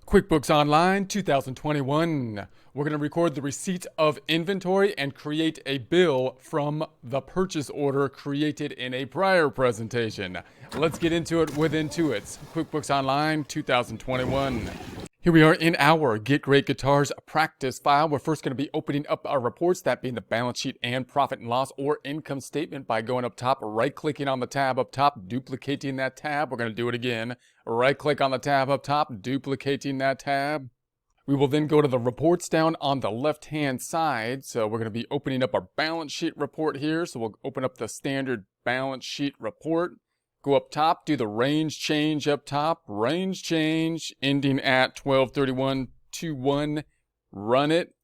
QuickBooks Online 2021. We're going to record the receipt of inventory and create a bill from the purchase order created in a prior presentation. Let's get into it with Intuit's QuickBooks Online 2021. Here we are in our Get Great Guitars practice file. We're first going to be opening up our reports, that being the balance sheet and profit and loss or income statement, by going up top, right-clicking on the tab up top, duplicating that tab. We're going to do it again. Right-click on the tab up top, duplicating that tab. We will then go to the reports down on the left-hand side. So we're going to be opening up our balance sheet report here. So we'll open up the standard balance sheet report. Go up top, do the range change up top, range change, ending at 12/31/21, run it,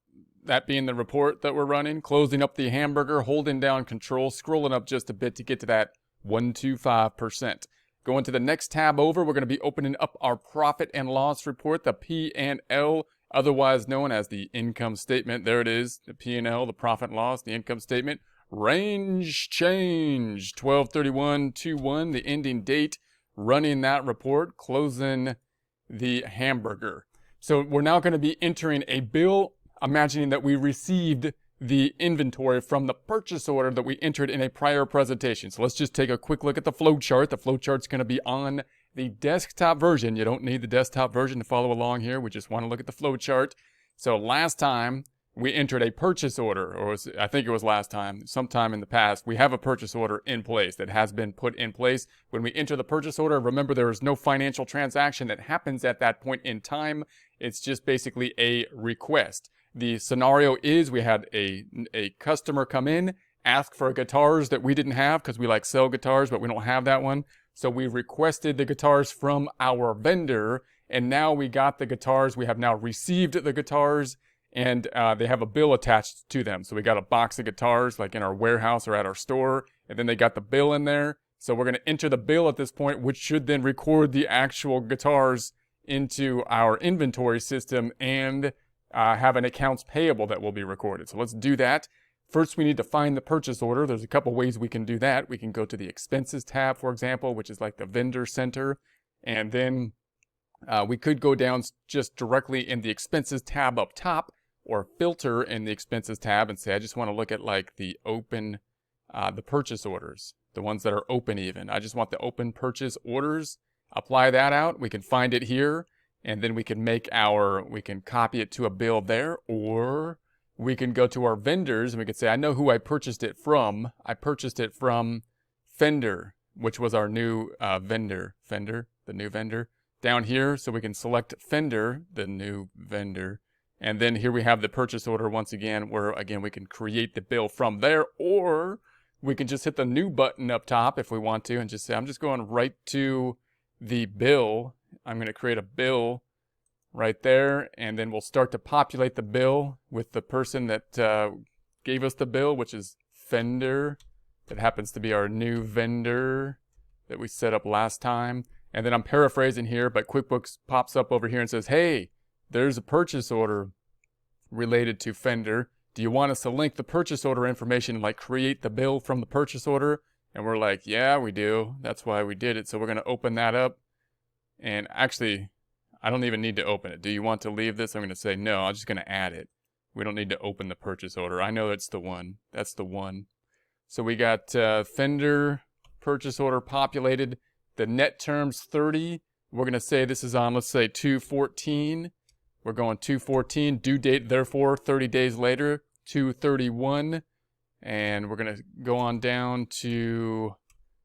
that being the report that we're running, closing up the hamburger, holding down control, scrolling up just a bit to get to that 125%. Going to the next tab over, we're going to be opening up our profit and loss report, the P&L, otherwise known as the income statement. There it is, the P&L, the profit and loss, the income statement. Range change, 12/31/21, the ending date, running that report, closing the hamburger. So we're now going to be entering a bill, imagining that we received the inventory from the purchase order that we entered in a prior presentation. So let's just take a quick look at the flow chart. The flow chart's going to be on the desktop version. You don't need the desktop version to follow along here. We just want to look at the flow chart. So last time, we entered a purchase order, or I think it was last time, sometime in the past, we have a purchase order in place that has been put in place. When we enter the purchase order, remember there is no financial transaction that happens at that point in time. It's just basically a request. The scenario is we had a customer come in, ask for guitars that we didn't have because we sell guitars, but we don't have that one. So we requested the guitars from our vendor, and now we got the guitars. We have now received the guitars, and they have a bill attached to them. So we got a box of guitars like in our warehouse or at our store, and then they got the bill in there. So we're going to enter the bill at this point, which should then record the actual guitars into our inventory system and have an accounts payable that will be recorded. So let's do that. First, we need to find the purchase order. There's a couple ways we can do that. We can go to the expenses tab, for example, which is like the vendor center. And then we could go down just directly in the expenses tab up top, or filter in the expenses tab and say, I just want to look at the open, the purchase orders, the ones that are open even. I just want the open purchase orders. Apply that out. We can find it here, and then we can we can copy it to a bill there, or we can go to our vendors and we can say, I know who I purchased it from. I purchased it from Fender, which was our new the new vendor down here. So we can select Fender, the new vendor. And then here we have the purchase order once again, where again we can create the bill from there, or we can just hit the new button up top if we want to and just say, I'm just going right to the bill. I'm going to create a bill right there, and then we'll start to populate the bill with the person that gave us the bill, which is Fender. That happens to be our new vendor that we set up last time. And then I'm paraphrasing here, but QuickBooks pops up over here and says, hey, there's a purchase order related to Fender. Do you want us to link the purchase order information and create the bill from the purchase order? And we're like, yeah, we do. That's why we did it. So we're going to open that up. And actually, I don't even need to open it. Do you want to leave this? I'm going to say no. I'm just going to add it. We don't need to open the purchase order. I know it's the one. That's the one. So we got Fender purchase order populated. The net terms 30. We're going to say this is on, let's say 2/14. We're going 2/14, due date, therefore, 30 days later, 2/31. And we're going to go on down to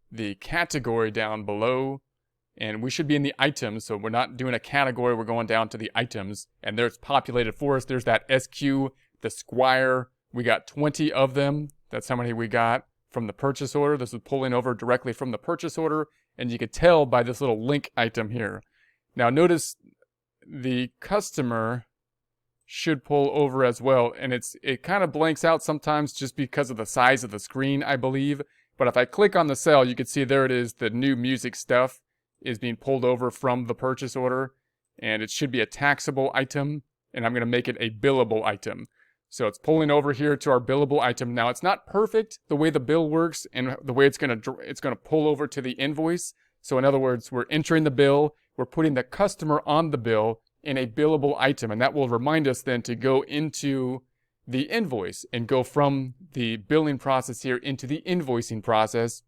the category down below. And we should be in the items, so we're not doing a category, we're going down to the items. And there's populated for us. There's that SQ, the Squire. We got 20 of them. That's how many we got from the purchase order. This is pulling over directly from the purchase order. And you could tell by this little link item here. Now notice the customer should pull over as well, and it kind of blanks out sometimes just because of the size of the screen, I believe. But if I click on the cell, you can see there it is, the new music stuff is being pulled over from the purchase order, and it should be a taxable item, and I'm going to make it a billable item. So it's pulling over here to our billable item. Now it's not perfect the way the bill works and the way it's going to pull over to the invoice. So in other words, we're entering the bill, we're putting the customer on the bill, in a billable item. And that will remind us then to go into the invoice and go from the billing process here into the invoicing process.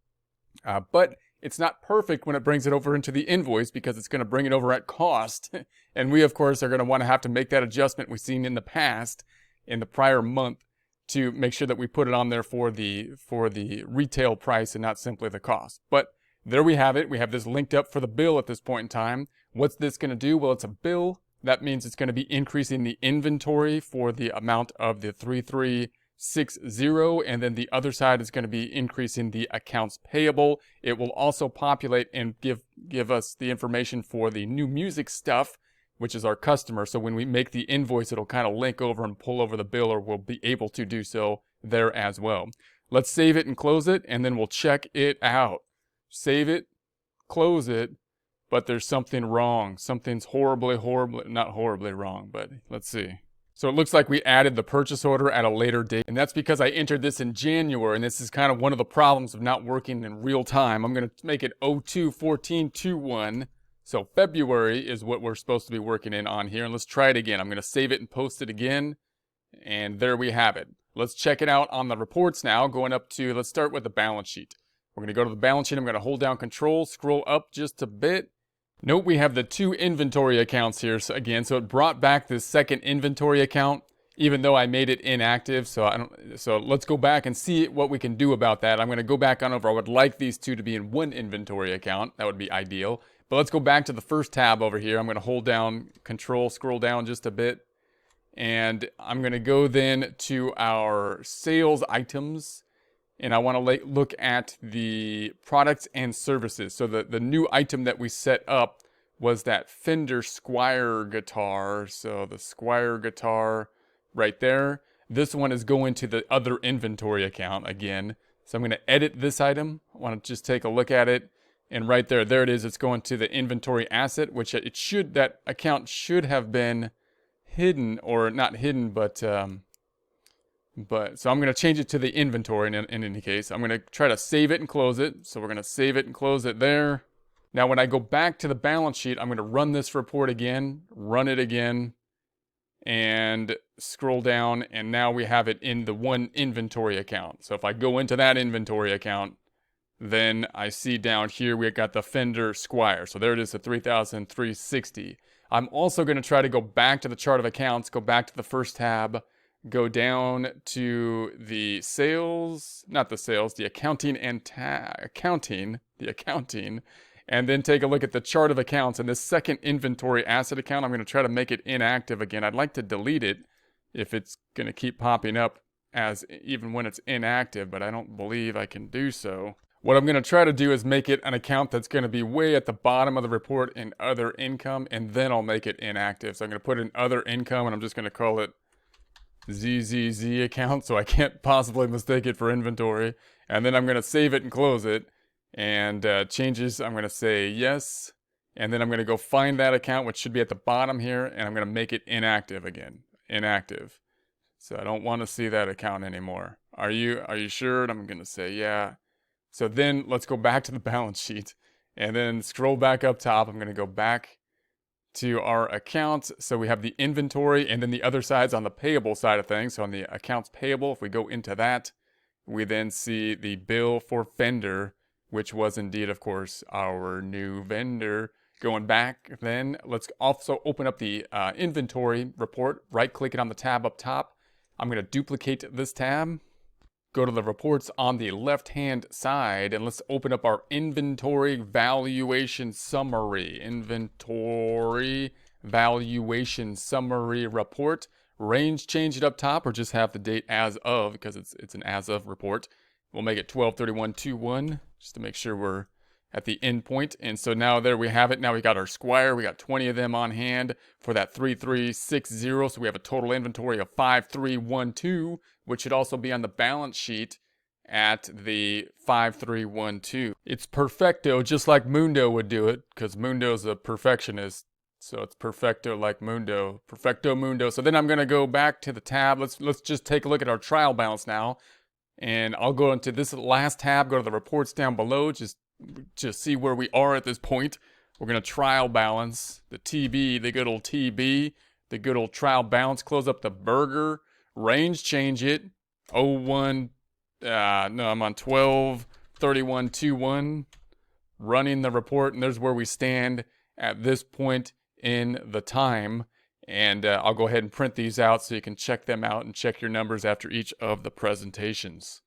But it's not perfect when it brings it over into the invoice because it's going to bring it over at cost. And we, of course, are going to have to make that adjustment we've seen in the past, in the prior month, to make sure that we put it on there for the retail price and not simply the cost. But there we have it. We have this linked up for the bill at this point in time. What's this going to do? Well, it's a bill. That means it's going to be increasing the inventory for the amount of the 3360, and then the other side is going to be increasing the accounts payable. It will also populate and give us the information for the new music stuff, which is our customer. So when we make the invoice, it'll kind of link over and pull over the bill, or we'll be able to do so there as well. Let's save it and close it, and then we'll check it out. Save it, close it, but there's something wrong. Something's not horribly wrong, but let's see. So it looks like we added the purchase order at a later date, and that's because I entered this in January, and this is kind of one of the problems of not working in real time. I'm going to make it 02/14/21. So February is what we're supposed to be working in on here. And let's try it again. I'm going to save it and post it again. And there we have it. Let's check it out on the reports now. Going up to, let's start with the balance sheet. We're going to go to the balance sheet. I'm going to hold down Control, scroll up just a bit. Note we have the two inventory accounts here again. So it brought back this second inventory account, even though I made it inactive. So let's go back and see what we can do about that. I'm going to go back on over. I would like these two to be in one inventory account. That would be ideal. But let's go back to the first tab over here. I'm going to hold down Control, scroll down just a bit. And I'm going to go then to our sales items. And I want to look at the products and services. So the new item that we set up was that Fender Squier guitar. So the Squier guitar right there. This one is going to the other inventory account again. So I'm going to edit this item. I want to just take a look at it. And right there it is. It's going to the inventory asset, which that account should have been hidden, or not hidden, but so I'm going to change it to the inventory in any case. I'm going to try to save it and close it. So we're going to save it and close it there. Now when I go back to the balance sheet, I'm going to run this report again, run it again, and scroll down, and now we have it in the one inventory account. So if I go into that inventory account, then I see down here we got the Fender Squier. So there it is, the 3,360. I'm also going to try to go back to the chart of accounts, go back to the first tab, go down to the sales, not the sales, the accounting and accounting, and then take a look at the chart of accounts. And this second inventory asset account, I'm going to try to make it inactive again. I'd like to delete it if it's going to keep popping up as even when it's inactive, but I don't believe I can do so. What I'm going to try to do is make it an account that's going to be way at the bottom of the report in other income, and then I'll make it inactive. So I'm going to put in other income, and I'm just going to call it ZZZ account, so I can't possibly mistake it for inventory. And then I'm going to save it and close it. And changes, I'm going to say yes. And then I'm going to go find that account, which should be at the bottom here, and I'm going to make it inactive again. Inactive. So I don't want to see that account anymore. Are you sure? And I'm going to say yeah. So then let's go back to the balance sheet and then scroll back up top. I'm going to go back to our accounts. So we have the inventory, and then the other side's on the payable side of things. So on the accounts payable, if we go into that, we then see the bill for Fender, which was indeed, of course, our new vendor. Going back then, let's also open up the inventory report, right-click it on the tab up top. I'm going to duplicate this tab. Go to the reports on the left-hand side, and let's open up our inventory valuation summary. Inventory valuation summary report. Range, change it up top, or just have the date as of, because it's an as of report. We'll make it 12/31/21, just to make sure we're at the end point. And so now there we have it. Now we got our Squier. We got 20 of them on hand for that 3360. So we have a total inventory of 5312, which should also be on the balance sheet at the 5312. It's perfecto, just like Mundo would do it, because Mundo's a perfectionist. So it's perfecto like Mundo. Perfecto Mundo. So then I'm going to go back to the tab. Let's just take a look at our trial balance now. And I'll go into this last tab, go to the reports down below, just see where we are at this point. We're going to trial balance the TB, the good old TB, the good old trial balance, close up the burger, range change it, 01, no, I'm on 12/31/21, running the report, and there's where we stand at this point in the time. And I'll go ahead and print these out so you can check them out and check your numbers after each of the presentations.